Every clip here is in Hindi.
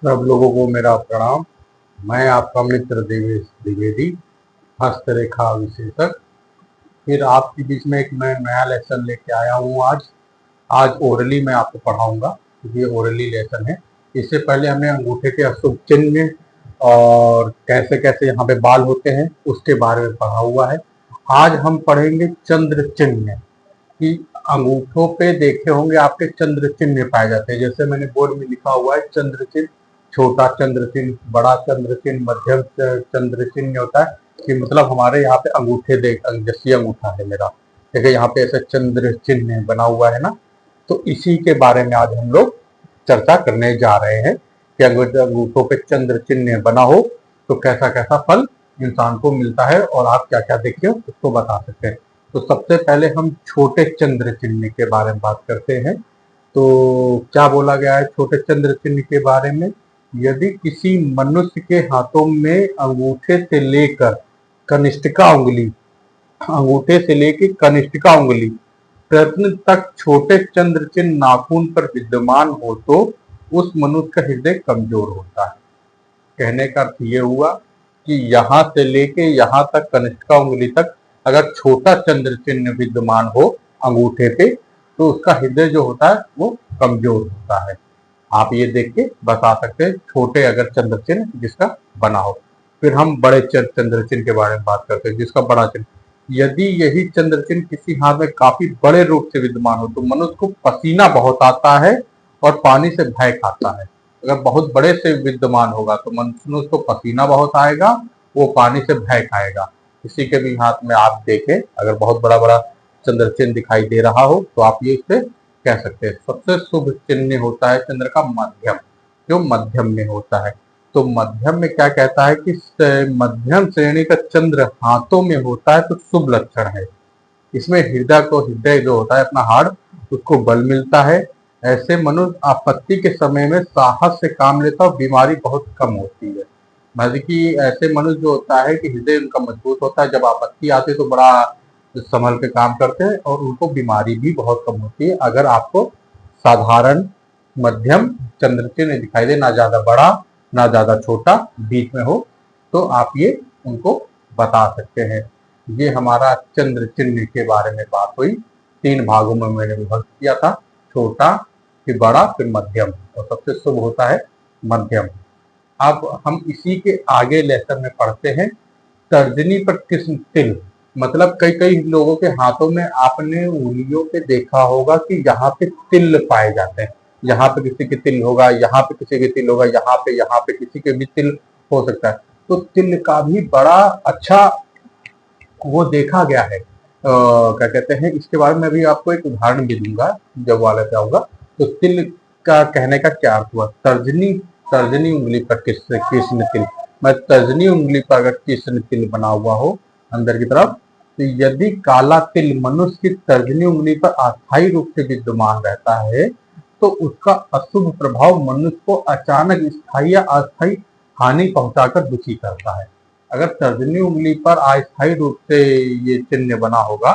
सब लोगों को मेरा प्रणाम। मैं आपका मित्र देवेश द्विवेदी, हस्तरेखा विशेषज्ञ। फिर आपके बीच में एक मैं नया लेसन लेके आया हूँ। आज ओरली मैं आपको पढ़ाऊंगा। ये ओरली लेसन है। इससे पहले हमने अंगूठे के अशुभ चिन्ह और कैसे कैसे यहाँ पे बाल होते हैं उसके बारे में पढ़ा हुआ है। आज हम पढ़ेंगे चंद्र चिन्ह कि अंगूठों पे देखे होंगे आपके चंद्र चिन्ह पाए जाते हैं। जैसे मैंने बोर्ड में लिखा हुआ है चंद्र चिन्ह, छोटा चंद्र चिन्ह, बड़ा चंद्र चिन्ह, मध्यम चंद्र चिन्ह होता है कि मतलब हमारे यहाँ पे अंगूठे देख, जैसे अंगूठा है मेरा, देखिए यहाँ पे ऐसे चंद्र चिन्ह बना हुआ है ना। तो इसी के बारे में आज हम लोग चर्चा करने जा रहे हैं कि अगर अंगूठों पे चंद्र चिन्ह बना हो तो कैसा कैसा फल इंसान को मिलता है और आप क्या क्या देखिए उसको बता सकते हैं। तो सबसे पहले हम छोटे चंद्र चिन्ह के बारे में बात करते हैं। तो क्या बोला गया है छोटे चंद्र चिन्ह के बारे में? यदि किसी मनुष्य के हाथों में अंगूठे से लेकर कनिष्ठिका उंगली प्रयत्न तक छोटे चंद्र चिन्ह नाखून पर विद्यमान हो तो उस मनुष्य का हृदय कमजोर होता है। कहने का अर्थ ये हुआ कि यहाँ से लेके यहाँ तक कनिष्ठिका उंगली तक अगर छोटा चंद्र चिन्ह विद्यमान हो अंगूठे पे तो उसका हृदय जो होता है वो कमजोर होता है। आप ये देख के बता सकते हैं छोटे अगर चंद्र चिन्ह जिसका बना हो। फिर हम बड़े चंद्र चिन्ह के बारे में बात करते हैं जिसका बड़ा चिन्ह। यदि यही चंद्र चिन्ह किसी हाथ में काफी बड़े रूप से विद्यमान हो तो मनुष्य को पसीना बहुत आता है और पानी से भय खाता है। अगर बहुत बड़े से विद्यमान होगा तो मनुष्य को पसीना बहुत आएगा, वो पानी से भय खाएगा। किसी के भी हाथ में आप देखें अगर बहुत बड़ा बड़ा चंद्र चिन्ह दिखाई दे रहा हो तो आप ये इससे कह सकते हैं। सबसे शुभ चिन्ह होता है चंद्र का मध्यम, जो मध्यम में होता है। तो मध्यम में क्या कहता है कि मध्यम श्रेणी का चंद्र हाथों में होता है तो शुभ लक्षण है। इसमें हृदय जो होता है अपना हार्ट, उसको बल मिलता है। ऐसे मनुष्य आपत्ति के समय में साहस से काम लेता और बीमारी बहुत कम होती है। मतलब कि ऐसे मनुष्य जो होता है कि हृदय उनका मजबूत होता है, जब आपत्ति आती है तो बड़ा संभल के काम करते हैं और उनको बीमारी भी बहुत कम होती है। अगर आपको साधारण मध्यम चंद्र चिन्ह दिखाई दे, ना ज्यादा बड़ा ना ज्यादा छोटा, बीच में हो, तो आप ये उनको बता सकते हैं। ये हमारा चंद्र चिन्ह के बारे में बात हुई। 3 भागों में मैंने विभक्त किया था, छोटा फिर बड़ा फिर मध्यम, और सबसे शुभ होता है मध्यम। अब हम इसी के आगे लेसन में पढ़ते हैं तर्जनी पर किस्म तिल। मतलब कई कई लोगों के हाथों में आपने उंगलियों पे देखा होगा कि यहाँ पे तिल पाए जाते हैं। यहाँ पे किसी के तिल होगा, यहाँ पे किसी के तिल होगा, यहाँ पे किसी के भी तिल हो सकता है। तो तिल का भी बड़ा अच्छा वो देखा गया है। क्या कहते हैं, इसके बारे में भी आपको एक उदाहरण भी दूंगा जब वाले पे आऊंगा। तो तिल का कहने का क्या अर्थ हुआ? तर्जनी उंगली पर कृष्ण तिल। मैं तर्जनी उंगली पर अगर कृष्ण तिल बना हुआ हो अंदर की तरफ, तो यदि काला तिल मनुष्य की तर्जनी उंगली पर अस्थायी रूप से विद्यमान रहता है तो उसका अशुभ प्रभाव मनुष्य को अचानक स्थायी या अस्थायी हानि पहुंचाकर दुखी करता है। अगर तर्जनी उंगली पर अस्थायी रूप से ये चिन्ह बना होगा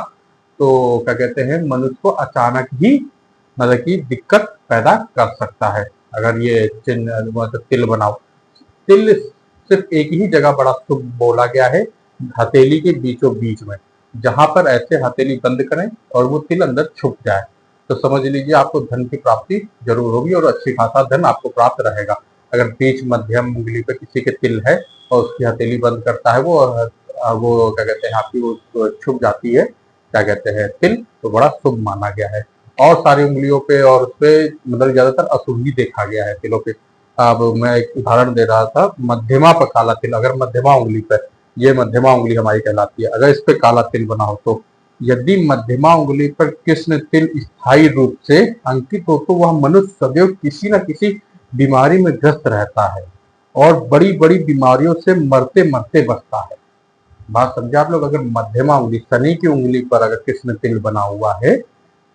तो क्या कहते हैं, मनुष्य को अचानक ही मतलब की दिक्कत पैदा कर सकता है। अगर ये चिन्ह मतलब तिल बना हो, तिल सिर्फ एक ही जगह बड़ा शुभ बोला गया है, हथेली के बीचों बीच में। जहां पर ऐसे हथेली बंद करें और वो तिल अंदर छुप जाए तो समझ लीजिए आपको धन की प्राप्ति जरूर होगी और अच्छी खासा धन आपको प्राप्त रहेगा। अगर बीच मध्यम उंगली पे किसी के तिल है और उसकी हथेली बंद करता है वो क्या कहते हैं आपकी वो छुप जाती है, क्या कहते हैं तिल, तो बड़ा शुभ माना गया है। और सारी उंगलियों पे और उस पे मतलब ज्यादातर अशुभ ही देखा गया है तिलों पे। अब मैं एक उदाहरण दे रहा था, मध्यमा पर काला तिल, अगर मध्यमा उंगली पर, ये मध्यमा उंगली हमारी कहलाती है, अगर इस पे काला तिल बना हो तो यदि मध्यमा उंगली पर कृष्ण तिल स्थायी रूप से अंकित हो तो वह मनुष्य सदैव किसी न किसी बीमारी में ग्रस्त रहता है और बड़ी बड़ी बीमारियों से मरते मरते बचता है। बात समझे आप लोग? अगर मध्यमा उंगली शनि की उंगली पर अगर कृष्ण तिल बना हुआ है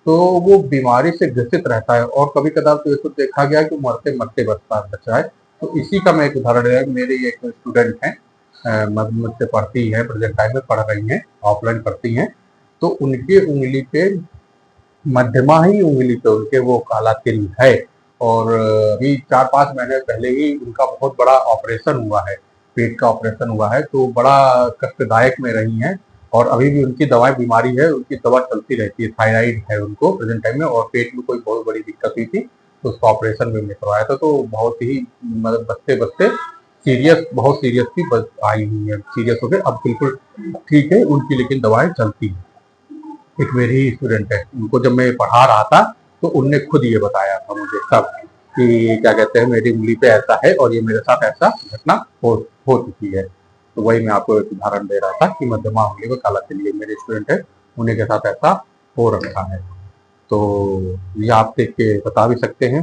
तो वो बीमारी से ग्रसित रहता है और कभी कदार तो ये तो देखा गया कि मरते मरते बचा है। तो इसी का मैं एक उदाहरण है। मेरी एक स्टूडेंट है, मुझसे पढ़ती है, प्रेजेंट टाइम में पढ़ रही हैं, ऑफलाइन पढ़ती हैं। तो उनके उंगली पे मध्यमा ही उंगली पे उनके वो काला तिल है और अभी 4-5 महीने पहले ही उनका बहुत बड़ा ऑपरेशन हुआ है, पेट का ऑपरेशन हुआ है, तो बड़ा कष्टदायक में रही हैं और अभी भी उनकी दवाई बीमारी है, उनकी दवा चलती रहती है, थायराइड है उनको प्रेजेंट टाइम में और पेट में कोई बहुत बड़ी दिक्कत हुई थी, तो उसका ऑपरेशन भी हमने करवाया था, तो बहुत ही मतलब बचते-बचते बहुत सीरियस थी, बस आई हुई है, सीरियस हो गए, अब बिल्कुल ठीक है, उनकी लेकिन दवाएँ चलती हैं। एक मेरी ही स्टूडेंट है, उनको जब मैं पढ़ा रहा था, तो उनने खुद ये बताया था मुझे तब कि क्या कहते हैं मेरी उंगली पे ऐसा है और ये मेरे साथ ऐसा घटना हो चुकी है। तो वही मैं आपको एक उदाहरण दे रहा था कि मध्यमा उंगली में काला तिल, ये मेरे स्टूडेंट है, उन्हीं के साथ ऐसा हो रखा है। तो ये आप देख के बता भी सकते हैं,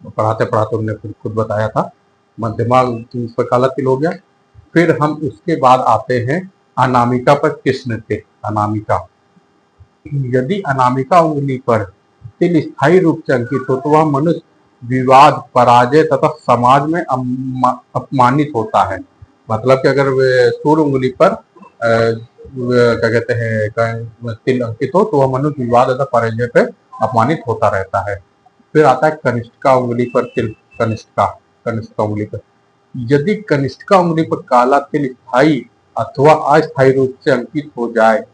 पढ़ाते-पढ़ाते उन्होंने खुद बताया था, मध्यमा उंगली पर काला तिल हो गया। फिर हम उसके बाद आते हैं अनामिका पर कृष्ण तिल, अनामिका। यदि अनामिका उंगली पर तिल स्थायी रूप से अंकित हो तो वह मनुष्य विवाद, पराजय तथा समाज में अपमानित होता है। मतलब कि अगर सूर्य उंगली पर क्या कहते हैं तिल अंकित हो तो वह मनुष्य विवाद तथा पराजय पे अपमानित होता रहता है। फिर आता है कनिष्ठिका उंगली पर तिल, कनिष्ठिका कनिष्ठिका उंगली पर यदि कनिष्ठिका उंगली पर काला तिल स्थायी अथवा अस्थायी रूप से अंकित हो जाए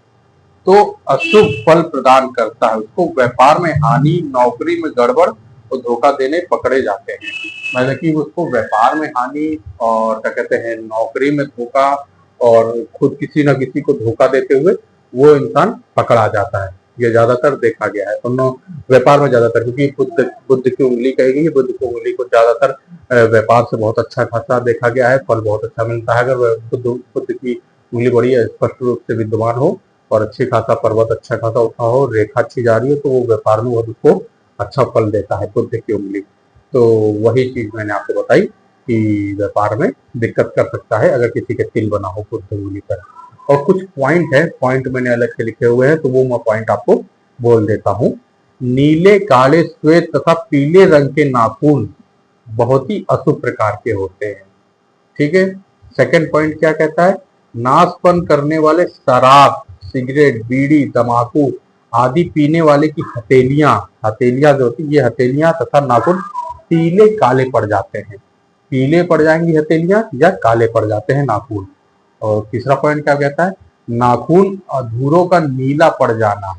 तो अशुभ फल प्रदान करता है, उसको व्यापार में हानि, नौकरी में गड़बड़ और धोखा देने पकड़े जाते हैं। मतलब कि उसको व्यापार में हानि और क्या कहते हैं नौकरी में धोखा और खुद किसी न किसी को धोखा देते हुए वो इंसान पकड़ा जाता है। ये ज्यादातर देखा गया है दोनों व्यापार में ज्यादातर, क्योंकि बुद्ध बुद्ध की उंगली कही गई है, बुद्ध की उंगली को ज्यादातर व्यापार से बहुत अच्छा खासा देखा गया है, फल बहुत अच्छा मिलता है अगर बुद्ध की उंगली बड़ी स्पष्ट रूप से विद्यमान हो और अच्छी खासा पर्वत अच्छा खासा उठा हो, रेखा अच्छी जा रही हो, तो वो व्यापार में बहुत उसको अच्छा फल देता है बुद्ध की उंगली। तो वही चीज मैंने आपको बताई कि व्यापार में दिक्कत कर सकता है अगर किसी के तिल बना हो बुद्ध उंगली पर। और कुछ पॉइंट है, पॉइंट मैंने अलग से लिखे हुए हैं, तो वो मैं पॉइंट आपको बोल देता हूँ। नीले, काले, श्वेत तथा पीले रंग के नाखून बहुत ही अशुभ प्रकार के होते हैं। ठीक है। सेकंड पॉइंट क्या कहता है, नाशपन करने वाले शराब, सिगरेट, बीड़ी, तंबाकू आदि पीने वाले की हथेलियां, हथेलियां जो होती ये हथेलियां तथा नाखून पीले काले पड़ जाते हैं, पीले पड़ जाएंगी हथेलियां या काले पड़ जाते हैं नाखून। और तीसरा पॉइंट क्या कहता है, नाखून अधूरों का नीला पड़ जाना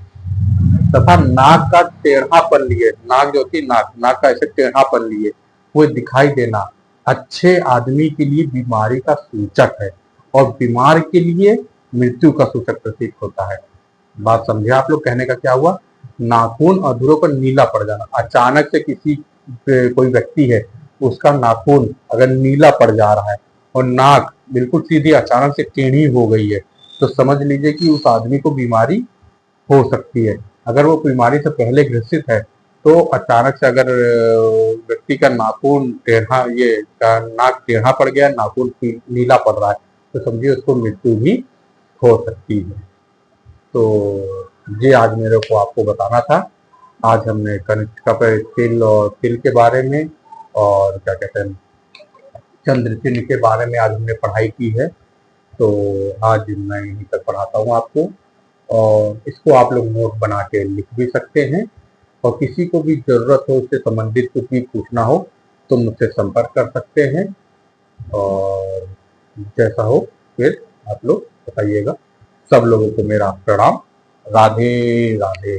तथा नाक का टेढ़ापन लिए, नाक जो होती है नाक का ऐसे टेढ़ापन लिए वो दिखाई देना अच्छे आदमी के लिए बीमारी का सूचक है और बीमार के लिए मृत्यु का सूचक प्रतीत होता है। बात समझे आप लोग, कहने का क्या हुआ, नाखून अधूरों पर नीला पड़ जाना, अचानक से किसी कोई व्यक्ति है उसका नाखून अगर नीला पड़ जा रहा है और नाक बिल्कुल सीधी अचानक से टेढ़ी हो गई है तो समझ लीजिए कि उस आदमी को बीमारी हो सकती है। अगर वो बीमारी से पहले ग्रसित है तो अचानक से अगर व्यक्ति का नाखून टेढ़ा नाक टेढ़ा पड़ गया, नाखून नीला पड़ रहा है तो समझिए उसको मृत्यु भी हो सकती है। तो ये आज मेरे को आपको बताना था। आज हमने कनिष्ठिका पर तिल और तिल के बारे में और क्या कहते हैं चंद्र चिन्ह के बारे में आज हमने पढ़ाई की है। तो आज मैं यहीं तक पढ़ाता हूँ आपको और इसको आप लोग नोट बना के लिख भी सकते हैं और किसी को भी जरूरत हो उससे संबंधित कुछ भी पूछना हो तो मुझसे संपर्क कर सकते हैं और जैसा हो फिर आप लोग बताइएगा। सब लोगों को मेरा प्रणाम। राधे राधे।